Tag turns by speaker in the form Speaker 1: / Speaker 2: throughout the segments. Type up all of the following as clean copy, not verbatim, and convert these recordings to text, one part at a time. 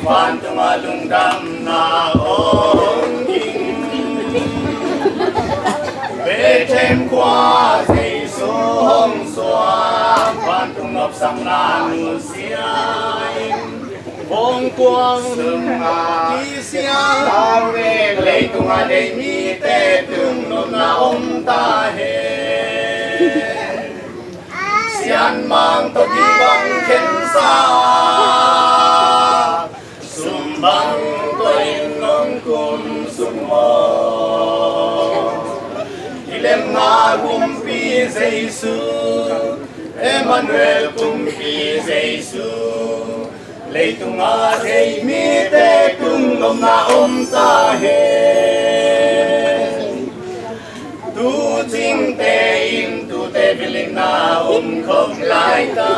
Speaker 1: phan tung lung đam na ong kinh về thêm qua dây số hồng xoa phan tung ngọc sang na nụ xiên vong quang sương kỳ xiên ta về lấy tung đây mi tê tung nộp na ông ta he xiên mang to đi bằng khen xa sum bang tôi nong kum sum mo ilem na kumpi Jesu Emmanuel kumpi Jesu lấy tung a thầy mi tê tung nom na ta he tu chinh tê in tu tê vilin na không lại ta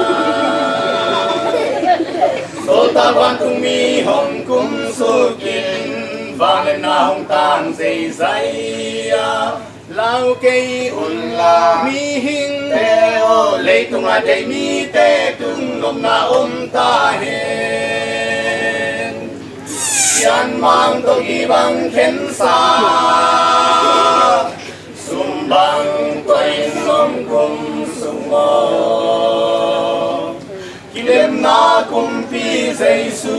Speaker 1: số ta quan tung mi hồng cung số kinh vang lên na hồng tan dây dây lao cây un la mi hình tê ô lấy tung a thầy mi tê tung nom na ta hen yan mang to gi bang khen sa sum bang quay nom kum sum mo kilem na kumpi Jesu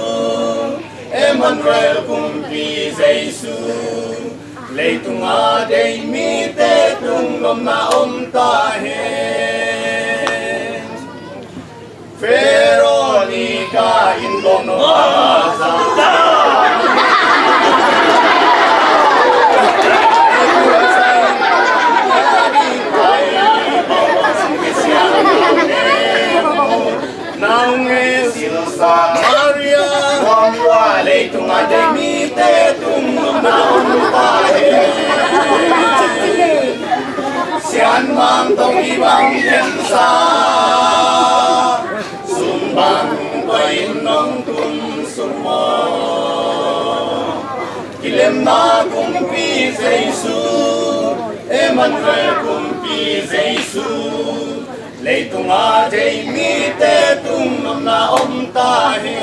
Speaker 1: Emmanuel kumpi Jesu lấy tung a đây mi tê tung nom na ta hen Veronica in bono nào nghe silsa Maria hoàng hoa lấy tung a đây mi tê tung nom na ta hen xian mang tông y bang khen sa sum bang quay nong tum sum mo kilem na kumpi Jesu Emmanuel kumpi Jesu lấy tung a thầy mi tê tung nom na ta he